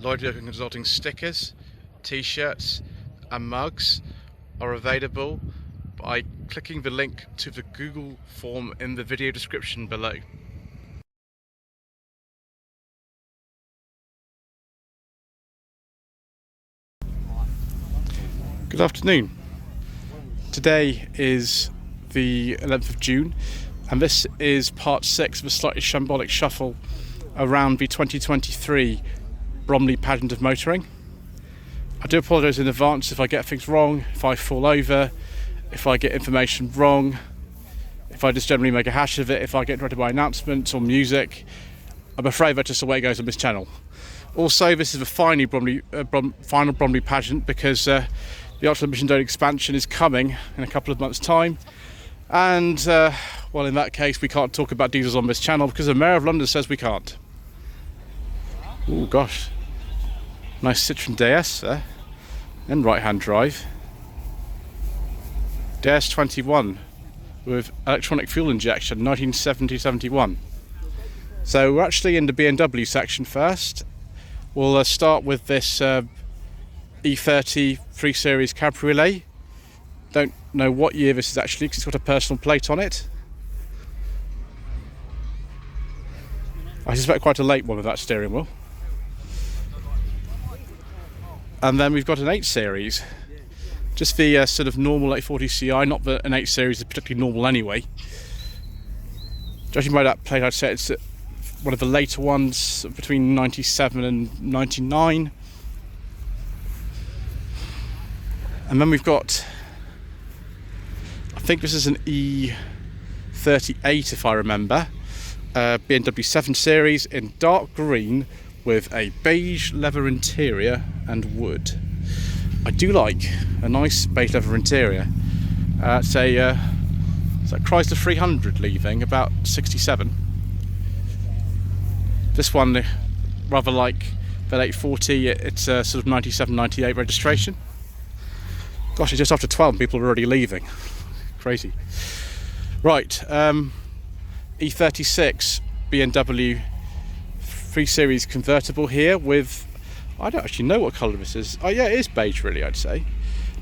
Lloyd Consulting stickers, t-shirts and mugs are available by clicking the link to the Google form in the video description below. Good afternoon. Today is the 11th of June and this is part 6 of a Slightly Shambolic Shuffle around the 2023 Bromley Pageant of Motoring. I do apologise in advance if I get things wrong, if I fall over, if I get information wrong, if I just generally make a hash of it, if I get interrupted by announcements or music. I'm afraid that's just the way it goes on this channel. Also, this is the final Bromley pageant because the Ultra Mission Dome expansion is coming in a couple of months' time. And, well, in that case, we can't talk about diesels on this channel because the Mayor of London says we can't. Oh gosh, nice Citroen DS there, and right-hand drive. DS21 with electronic fuel injection, 1970-71. So we're actually in the BMW section first. We'll start with this E30 3 Series Cabriolet. Don't know what year this is actually because it's got a personal plate on it. I suspect quite a late one with that steering wheel. And then we've got an 8 Series, just the sort of normal 840 Ci, not that an 8 Series is particularly normal anyway. Judging by that plate, I'd say it's one of the later ones, between 97 and 99. And then we've got, I think this is an E38 if I remember, BMW 7 Series in dark green with a beige leather interior and wood. I do like a nice beige leather interior. It's a Chrysler 300 leaving, about 67. This one, rather like the 840, it's a sort of 97-98 registration. Gosh, it's just after 12 and people are already leaving. Crazy. Right, E36 BMW 3 Series convertible here with, I don't actually know what colour this is. Oh yeah, it is beige really, I'd say.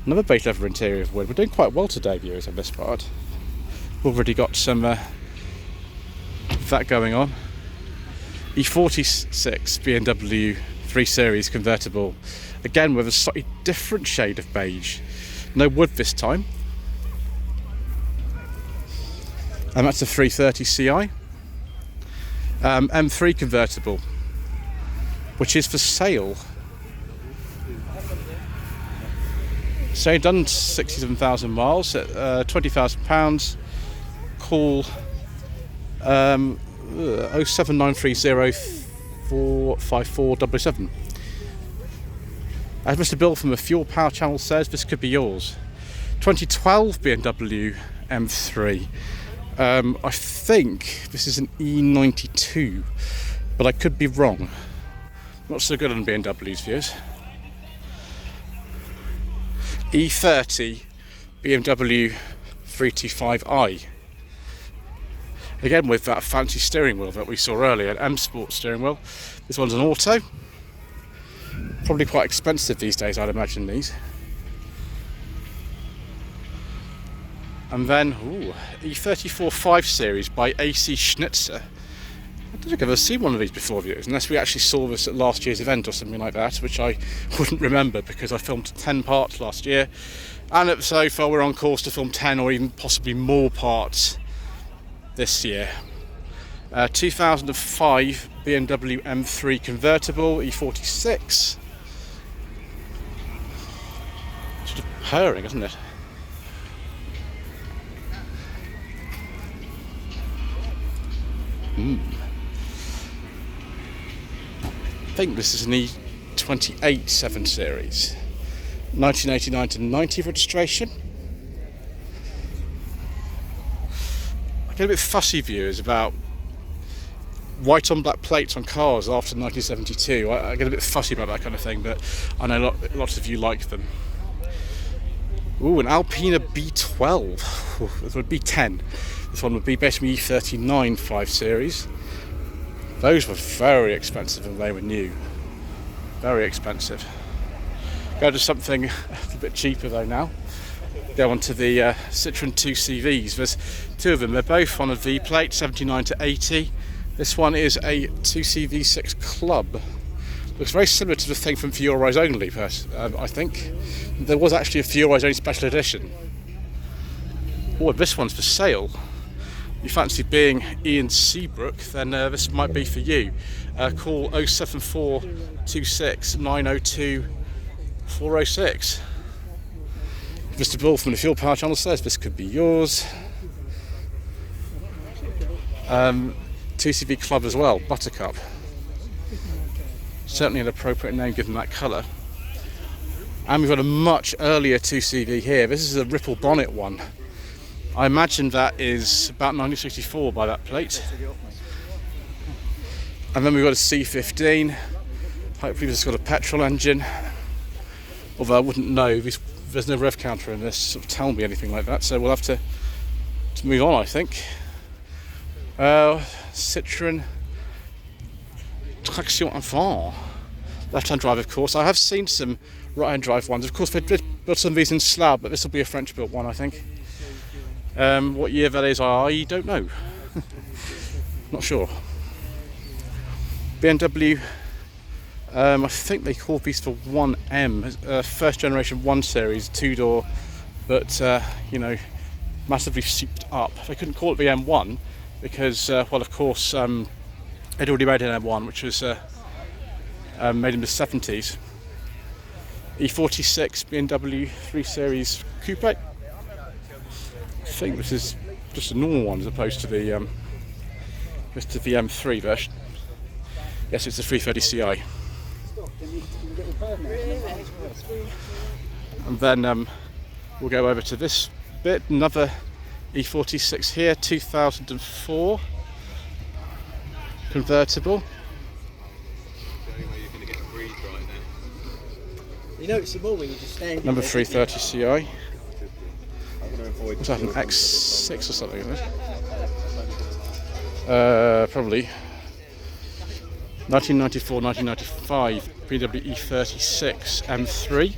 Another beige leather interior of wood. We're doing quite well today, viewers, on this part. We've already got some that going on. E46 BMW 3 Series convertible, again with a slightly different shade of beige. No wood this time. And that's a 330 Ci. M3 convertible, which is for sale. So done 67,000 miles at £20,000. Call 07930454077. As Mr. Bill from the Fuel Power channel says, this could be yours. 2012 BMW M3. I think this is an E92, but I could be wrong. Not so good on BMW's views. E30 BMW 325i. Again with that fancy steering wheel that we saw earlier, an M Sport steering wheel. This one's an auto. Probably quite expensive these days, I'd imagine these. And then, E34 5 Series by AC Schnitzer. I don't think I've ever seen one of these before, viewers, unless we actually saw this at last year's event or something like that, which I wouldn't remember because I filmed 10 parts last year. And so far we're on course to film 10 or even possibly more parts this year. 2005 BMW M3 convertible, E46. Sort of purring, isn't it? I think this is an E28 7 Series, 1989 to 90 registration. I get a bit fussy, viewers, about white on black plates on cars after 1972. I get a bit fussy about that kind of thing, but I know lots of you like them. Ooh, an Alpina B12. This would be 10. This one would be basically E39 5 Series. Those were very expensive when they were new. Very expensive. Go to something a bit cheaper though now. Go on to the Citroen 2CVs. There's two of them. They're both on a V plate, 79 to 80. This one is a 2CV6 Club. Looks very similar to the thing from For Your Eyes Only, I think. There was actually a For Your Eyes Only special edition. Oh, this one's for sale. You fancy being Ian Seabrook, then this might be for you. Call 07426 902 406. Mr. Bull from the Fuel Power Channel says this could be yours. 2CV Club as well, Buttercup. Certainly an appropriate name given that colour. And we've got a much earlier 2CV here. This is a Ripple Bonnet one. I imagine that is about 1964 by that plate. And then we've got a C15. Hopefully this has got a petrol engine. Although I wouldn't know, there's no rev counter in this to sort of tell me anything like that, so we'll have to move on, I think. Citroen Traction Avant. Left-hand drive, of course. I have seen some right-hand drive ones. Of course, they did build some of these in slab, but this will be a French-built one, I think. What year that is, I don't know. Not sure. BMW, I think they call these for 1M, first generation 1 Series, 2-door, but you know, massively souped up. They couldn't call it the M1 because, well, of course, they'd already made an M1, which was made in the 70s. E46 BMW 3 Series Coupe. I think this is just a normal one as opposed to the M3 version. Yes, it's the 330 Ci. And then we'll go over to this bit, another E46 here, 2004 convertible. You know it's the more when you just stand. Number 330 Ci. What's that, an X6 or something, isn't it? Probably. 1994, 1995 BMW E36 M3.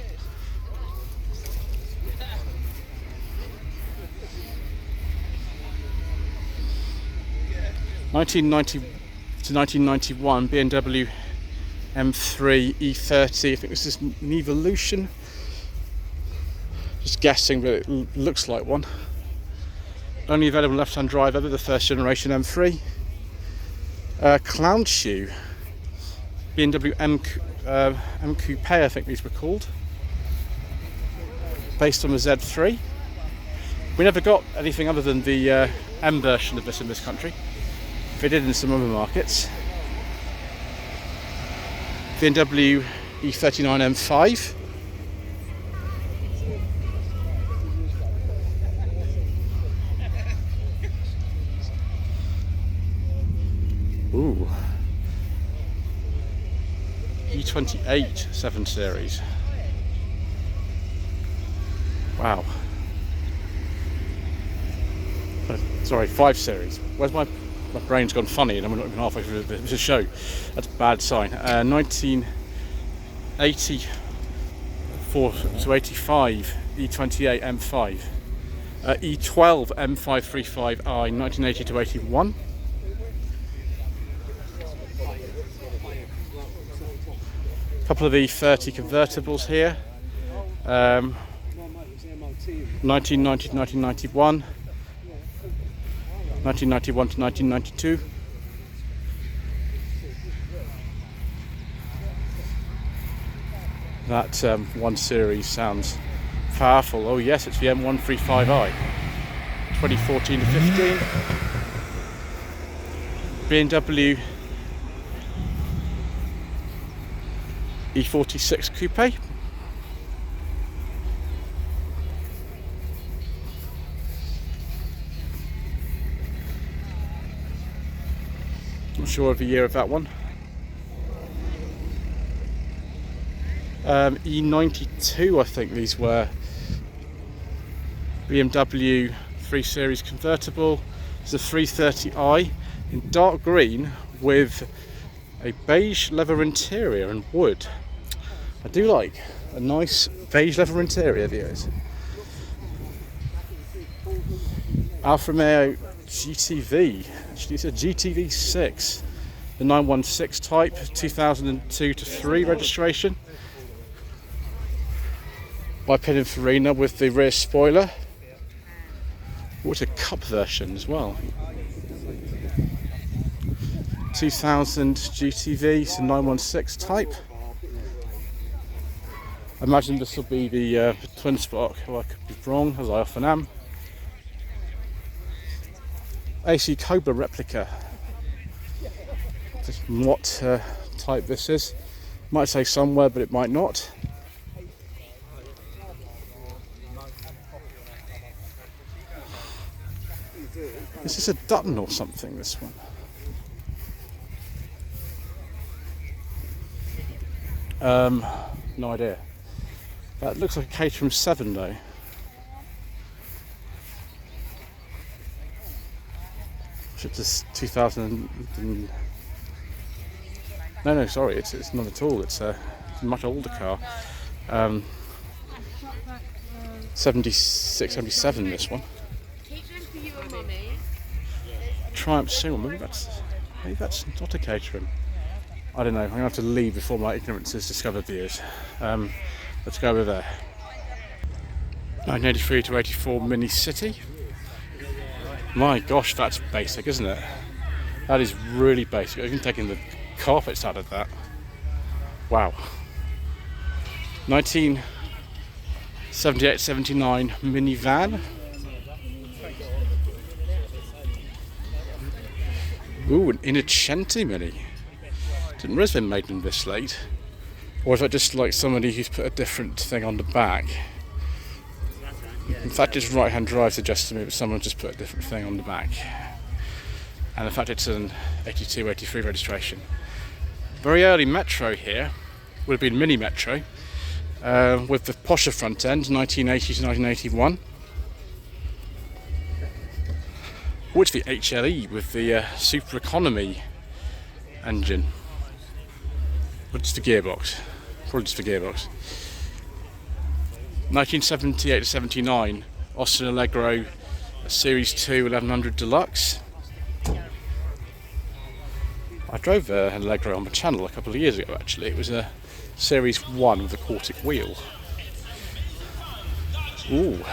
(1990 to 1991) BMW M3 E30. I think this is an Evolution. Just guessing, but it looks like one. Only available left-hand drive over the first generation M3. Clown Shoe. BMW M Coupe, I think these were called. Based on the Z3. We never got anything other than the M version of this in this country. They did in some other markets. BMW E39 M5. Ooh. E28 7 Series. Wow. Sorry, 5 Series. Where's my brain's gone funny and I'm not even halfway through the show. That's a bad sign. 1984 to 85 E28 M5. E12 M535i 1980 to 81. Couple of E30 convertibles here. 1990 to 1991. 1991 to 1992. That 1 Series sounds powerful. Oh yes, it's the M135i. 2014 to 15. BMW E46 Coupe. Not sure of the year of that one. E92, I think these were. BMW 3 Series convertible. It's a 330i in dark green with a beige leather interior and wood. I do like a nice beige leather interior, viewers. Alfa Romeo GTV, actually it's a GTV 6, the 916 type, 2002 to 3 registration. By Pininfarina with the rear spoiler. Oh, it's a cup version as well. 2000 GTV, it's a 916 type. I imagine this will be the twin spark, well, I could be wrong, as I often am. AC Cobra replica. Just what type this is. Might say somewhere, but it might not. Is this a Dutton or something, this one? No idea. That looks like a Caterham 7 though. It's just 2000 and... No, sorry, it's not at all. It's a much older car. 76, 77 this one. Triumph single, maybe that's not a Caterham. I don't know, I'm going to have to leave before my ignorance is discovered, viewers. Let's go over there. 1983 to 84 Mini City. My gosh, that's basic, isn't it? That is really basic. I've even taken the carpets out of that. Wow. 1978-79 minivan. Ooh, an Innocenti Mini. Didn't realise they'd made them this late. Or is that just like somebody who's put a different thing on the back? In fact, its right-hand drive suggests to me that someone just put a different thing on the back. And in fact, it's an 82, 83 registration. Very early Metro here. Would have been Mini Metro. With the posher front end, 1980 to 1981. Or it's the HLE with the super economy engine. Or just the gearbox. Probably just the gearbox. 1978 to 79, Austin Allegro Series 2 1100 Deluxe. I drove an Allegro on my channel a couple of years ago actually. It was a Series 1 with a quartic wheel. Ooh.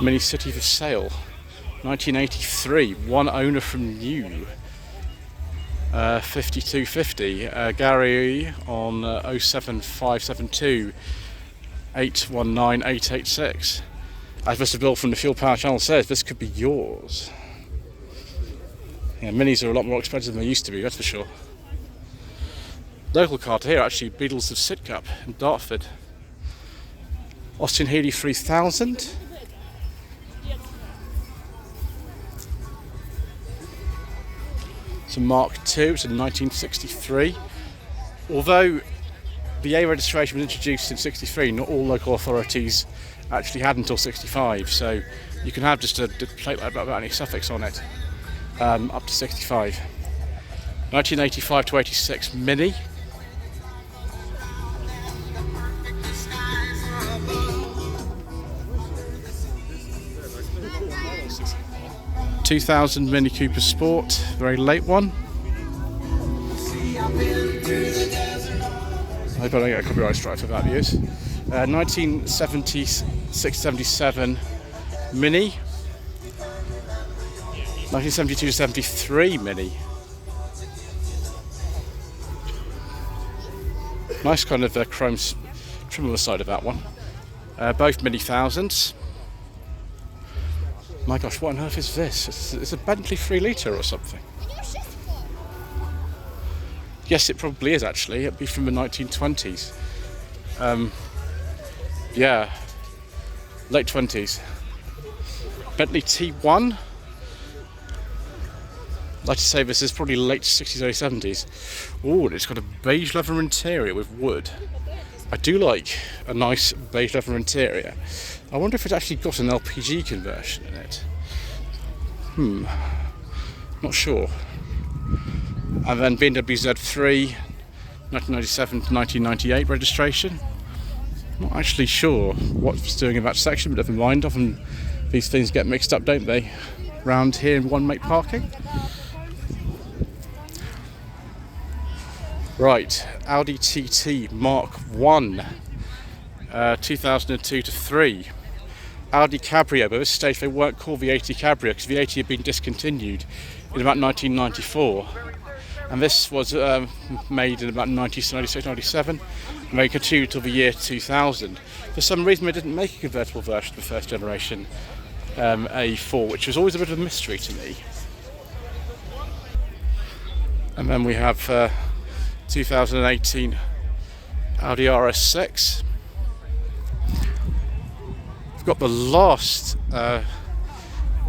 Mini City for sale. 1983, one owner from new. 5250, Gary on 07572 819 886. As Mr. Bill from the Fuel Power channel says, this could be yours. Yeah, minis are a lot more expensive than they used to be, that's for sure. Local car to here, actually, Beatles of Sidcup in Dartford. Austin Healey 3000. It's a Mark II, it's a 1963. Although the A registration was introduced in 63, not all local authorities actually had until 65, so you can have just a plate like that without any suffix on it, up to 65. 1985 to 86 Mini. ...2000 Mini Cooper Sport, very late one. I hope I don't get a copyright strike for that, views. 1976-77 Mini. 1972-73 Mini. Nice kind of chrome trim on the side of that one. Both Mini thousands. My gosh, what on earth is this? It's a Bentley 3 litre or something. Yes, it probably is actually. It'd be from the 1920s. Yeah, late 20s. Bentley T1. I'd like to say this is probably late 60s, early 70s. Oh, and it's got a beige leather interior with wood. I do like a nice beige leather interior. I wonder if it's actually got an LPG conversion in it. Not sure. And then BMW Z3, 1997 to 1998 registration. Not actually sure what's doing in that section, but never mind. Often these things get mixed up, don't they? Round here in one-make parking. Right, Audi TT Mark 1, 2002 to 3. Audi Cabrio, but at this stage they weren't called the 80 Cabrio because the 80 had been discontinued in about 1994. And this was made in about 1996, 97, and they continued till the year 2000. For some reason they didn't make a convertible version of the first generation A4, which was always a bit of a mystery to me. And then we have 2018 Audi RS6. We've got the last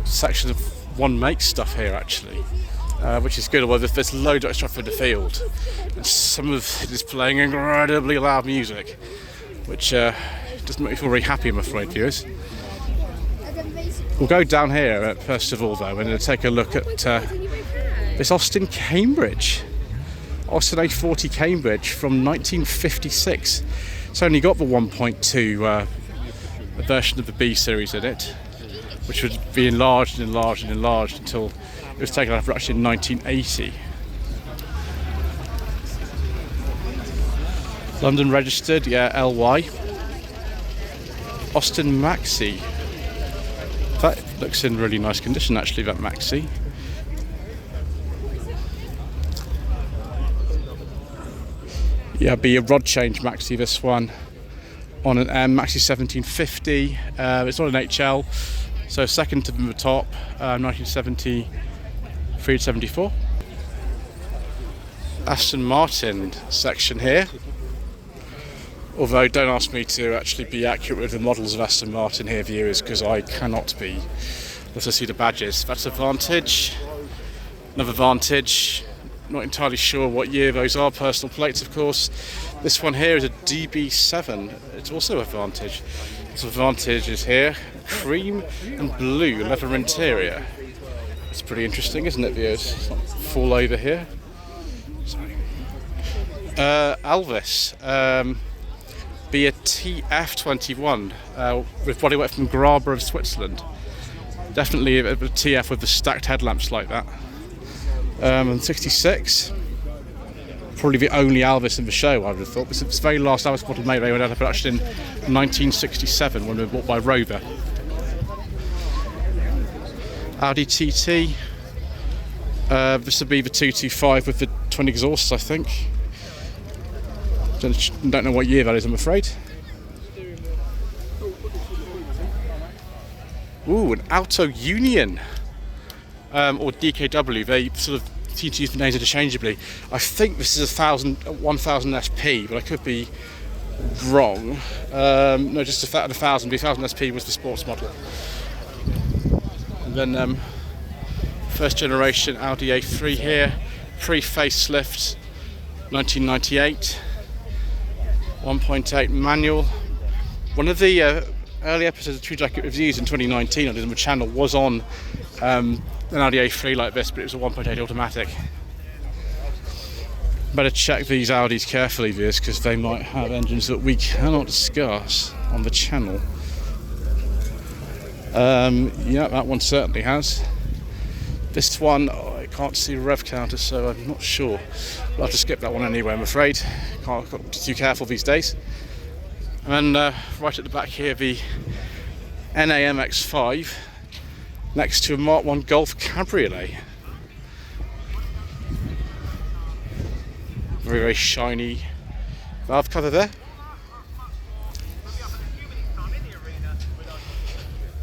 section of one make stuff here actually, which is good, although there's loads of extra stuff in the field. And some of it is playing incredibly loud music, which doesn't make me feel very happy, I'm afraid, viewers. We'll go down here first of all though and take a look at this Austin Cambridge. Austin A40 Cambridge from 1956. It's only got the 1.2 version of the B series in it, which would be enlarged and enlarged and enlarged until it was taken out of production in 1980. London registered, yeah, LY. Austin Maxi. That looks in really nice condition actually, that Maxi. Yeah, be a rod change Maxi, this one. On an Maxi 1750. It's not an HL, so second to the top, 1973 to 74. Aston Martin section here. Although don't ask me to actually be accurate with the models of Aston Martin here, viewers, because I cannot be. Let's see the badges. That's a Vantage, another Vantage. Not entirely sure what year those are, personal plates of course. This one here is a DB7, it's also a Vantage. So Vantage is here, cream and blue leather interior. It's pretty interesting, isn't it, viewers? It's not fall over here. Sorry. Elvis, be a TF21 with bodywork from Borough of Switzerland. Definitely a TF with the stacked headlamps like that. And 66, probably the only Elvis in the show, I would have thought. It's the very last Elvis model made. They went out of production in 1967 when they were bought by Rover. Audi TT. This would be the 225 with the twin exhausts, I think. Don't know what year that is, I'm afraid. Ooh, an Auto Union. Or DKW, they sort of seem to use the names interchangeably. I think this is a 1000 SP, but I could be wrong. No, just a 1000. The 1000 SP was the sports model. And then first generation Audi A3 here, pre-facelift, 1998, 1.8 manual. One of the early episodes of True Jacket Reviews in 2019 on the channel was on an Audi A3 like this, but it was a 1.8 automatic. Better check these Audis carefully, viewers, because they might have engines that we cannot discuss on the channel. Yeah, that one certainly has. This one, I can't see rev counter, so I'm not sure. I'll have to skip that one anyway, I'm afraid. Can't got to be too careful these days. And then right at the back here, the NAMX5 next to a Mark 1 Golf Cabriolet. Very, very shiny valve cover there.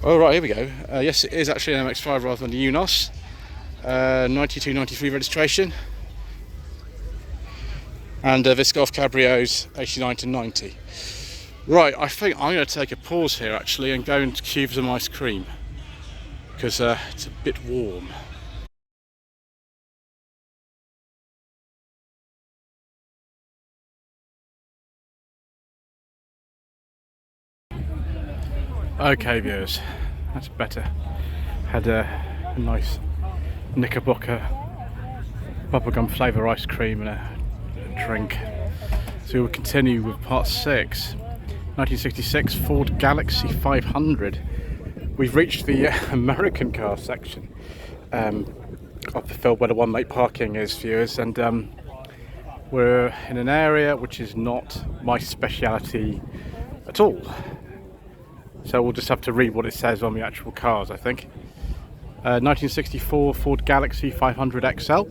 Oh right, here we go. Yes, it is actually an MX5 rather than the Unos. 92-93 registration. And this Golf Cabrio's 89 to 90. Right, I think I'm going to take a pause here actually and go and queue for some ice cream, because it's a bit warm. Okay viewers, that's better. Had a nice Knickerbocker bubblegum flavour ice cream and a drink. So we'll continue with part 6. 1966 Ford Galaxy 500. We've reached the American car section of the field where the one-lane parking is, viewers, and we're in an area which is not my speciality at all. So we'll just have to read what it says on the actual cars, I think. 1964 Ford Galaxy 500 XL.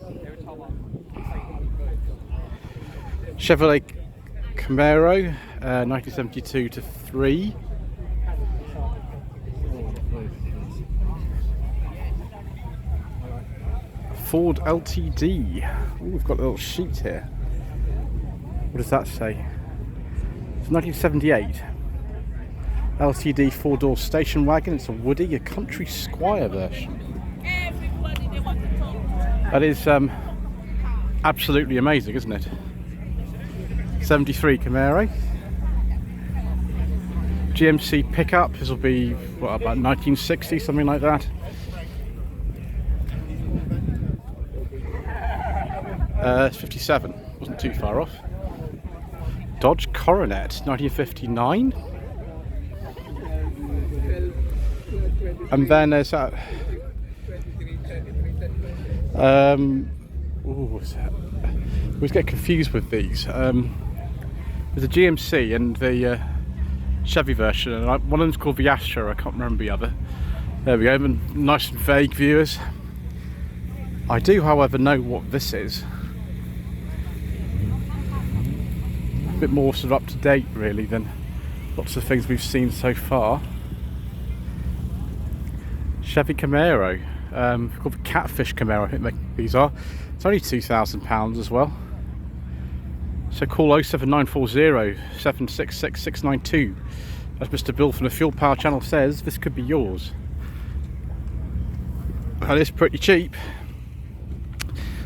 Chevrolet Camaro, 1972 to 3. Ford LTD. Ooh, we've got a little sheet here. What does that say? It's 1978. LTD 4-door station wagon. It's a Woody, a Country Squire version. That is absolutely amazing, isn't it? 73 Camaro. GMC pickup. This will be what, about 1960, something like that. It's 57. Wasn't too far off. Dodge Coronet, 1959. And then there's that. I always get confused with these. There's a GMC and the Chevy version, and one of them's called the Astra. I can't remember the other. There we go. Nice and vague, viewers. I do, however, know what this is. A bit more sort of up to date, really, than lots of things we've seen so far. Chevy Camaro, called the Catfish Camaro, I think these are. It's only £2,000 as well. So call 07940 766 692. As Mr. Bill from the Fuel Power channel says, this could be yours. That is pretty cheap.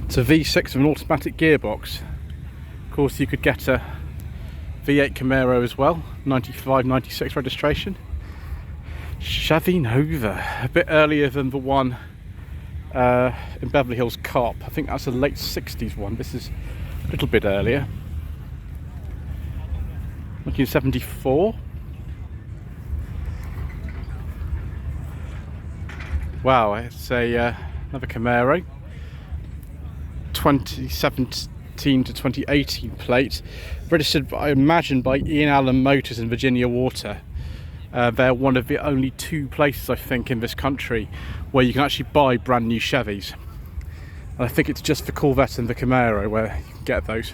It's a V6 with an automatic gearbox. Of course, you could get a V8 Camaro as well, 95, 96 registration. Chevy Nova, a bit earlier than the one in Beverly Hills Cop. I think that's a late 60s one. This is a little bit earlier. 1974. Wow, it's a another Camaro. 2017 to 2018 plate, registered, I imagine, by Ian Allen Motors in Virginia Water. They're one of the only 2 places, I think, in this country where you can actually buy brand new Chevys. And I think it's just the Corvette and the Camaro where you can get those.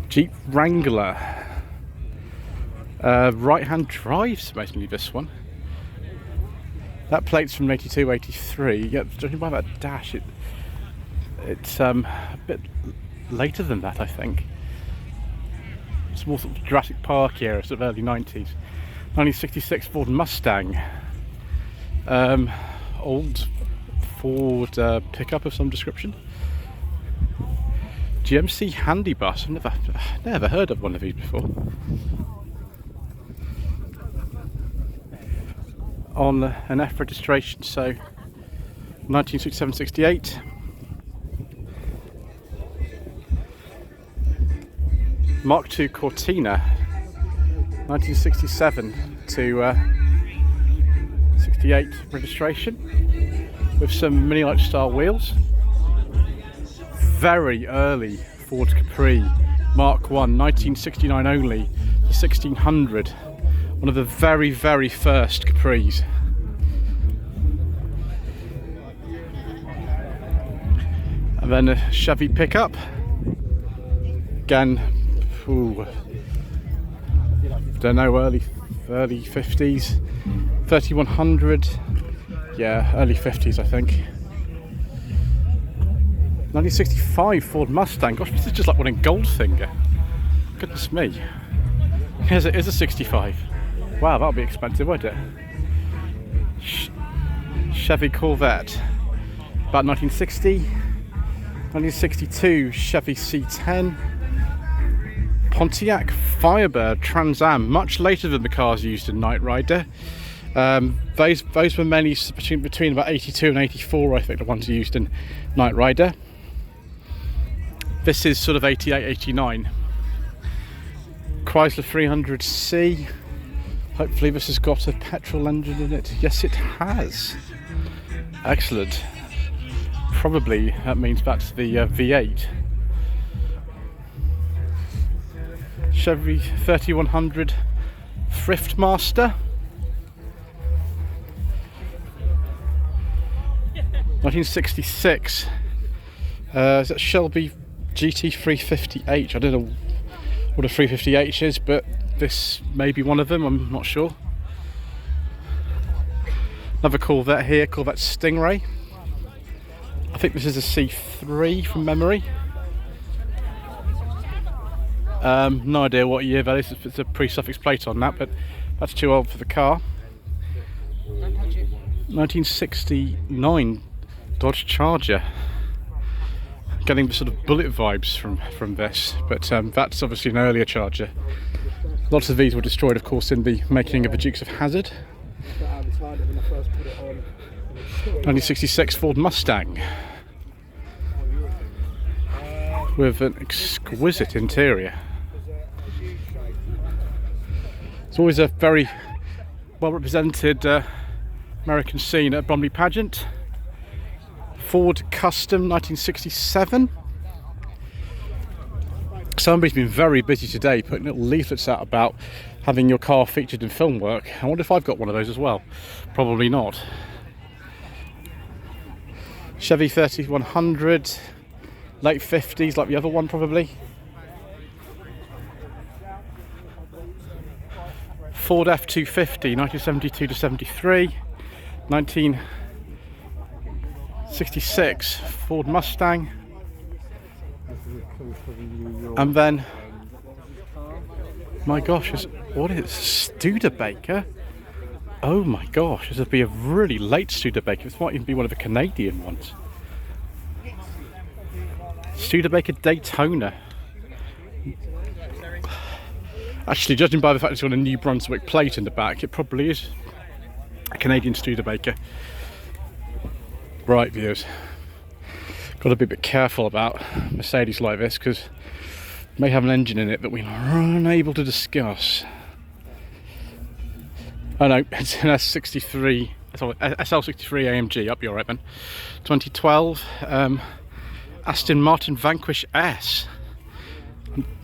Jeep Wrangler. Right-hand drive, basically, this one. That plate's from 82, 83. Yeah, judging by that dash, it's a bit later than that, I think. It's more sort of Jurassic Park era, sort of early 90s. 1966 Ford Mustang. Old Ford pickup of some description. GMC Handy Bus. I've never heard of one of these before. On an F registration, so 1967-68. Mark II Cortina, 1967 to 68 registration, with some Mini Light style wheels. Very early Ford Capri, Mark I, 1969 only, 1600. One of the very, very first Capris. And then a Chevy pickup. Again, don't know, early 50s, 3100. Yeah, early 50s, I think. 1965 Ford Mustang. Gosh, this is just like one in Goldfinger. Goodness me. Yes, it is a 65. Wow, that'll be expensive, won't it? Chevy Corvette. About 1960. 1962 Chevy C10. Pontiac Firebird Trans Am, much later than the cars used in Knight Rider. Those were mainly between about 82 and 84, I think, the ones used in Knight Rider. This is sort of 88, 89. Chrysler 300C. Hopefully this has got a petrol engine in it. Yes, it has. Excellent. Probably that means that's the V8. Chevy 3100 Thrift Master. 1966. Is that Shelby GT350H? I don't know what a 350H is, but this may be one of them, I'm not sure. Another Corvette here, Corvette Stingray. I think this is a C3 from memory. No idea what year that is, if it's a pre-suffix plate on that, but that's too old for the car. 1969 Dodge Charger. Getting the sort of bullet vibes from this, but that's obviously an earlier Charger. Lots of these were destroyed, of course, in the making of the Dukes of Hazzard. 1966 Ford Mustang with an exquisite interior. It's always a very well represented American scene at Bromley Pageant. Ford Custom 1967. Somebody's been very busy today putting little leaflets out about having your car featured in film work. I wonder if I've got one of those as well. Probably not. Chevy 3100, late 50s like the other one probably. Ford F250 1972 to 73. 1966 Ford Mustang. And then, my gosh, what is it? Studebaker? Oh my gosh, this would be a really late Studebaker. This might even be one of the Canadian ones. Studebaker Daytona. Actually, judging by the fact it's got a New Brunswick plate in the back, it probably is a Canadian Studebaker. Right, viewers. Got to be a bit careful about Mercedes like this because it may have an engine in it that we're unable to discuss. Oh no, it's an S63, sorry, SL63 AMG, up your right then. 2012 Aston Martin Vanquish S.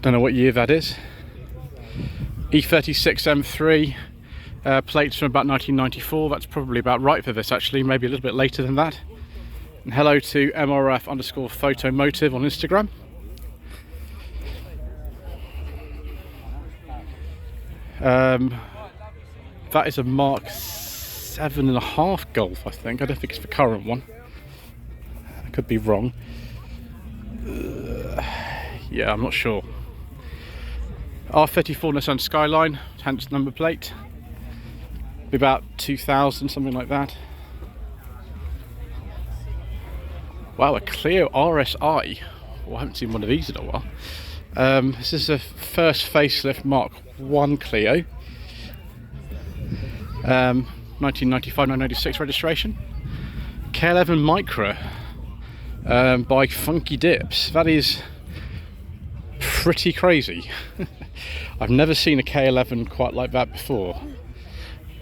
Don't know what year that is. E36 M3, plates from about 1994, that's probably about right for this actually, maybe a little bit later than that. And hello to MRF_photomotive on Instagram. That is a Mark 7.5 Golf, I think. I don't think it's the current one. I could be wrong. Yeah, I'm not sure. R34 Nissan Skyline, hence number plate. Be about 2000, something like that. Wow, a Clio RSI. Well, I haven't seen one of these in a while. This is a first facelift Mark 1 Clio. 1995-1996 registration. K11 Micra by Funky Dips. That is pretty crazy. I've never seen a K11 quite like that before.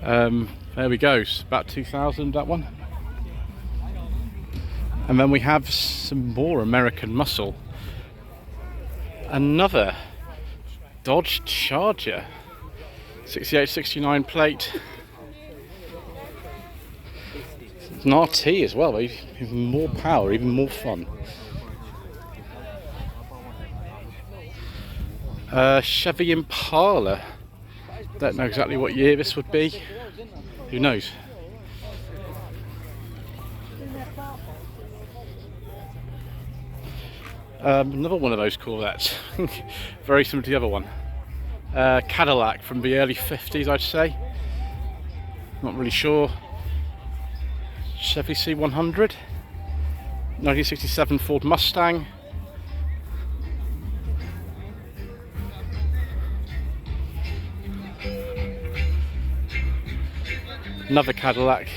There we go, it's about 2000, that one. And then we have some more American muscle. Another Dodge Charger, 68-69 plate. It's an RT as well, even more power, even more fun. Chevy Impala. Don't know exactly what year this would be. Who knows? Another one of those Corvettes. Very similar to the other one. Cadillac from the early 50s, I'd say. Not really sure. Chevy C100. 1967 Ford Mustang. Another Cadillac.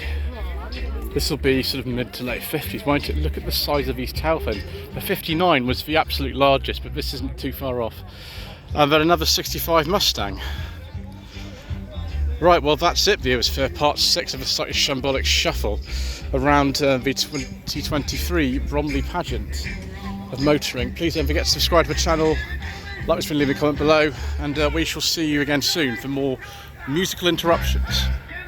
This will be sort of mid to late 50s, won't it? Look at the size of these tail fins. The 59 was the absolute largest, but this isn't too far off. And then another 65 Mustang. Right, well that's it viewers for part 6 of a Slightly Shambolic Shuffle around the 2023 Bromley Pageant of Motoring. Please don't forget to subscribe to the channel, like this video, leave a comment below, and we shall see you again soon for more musical interruptions.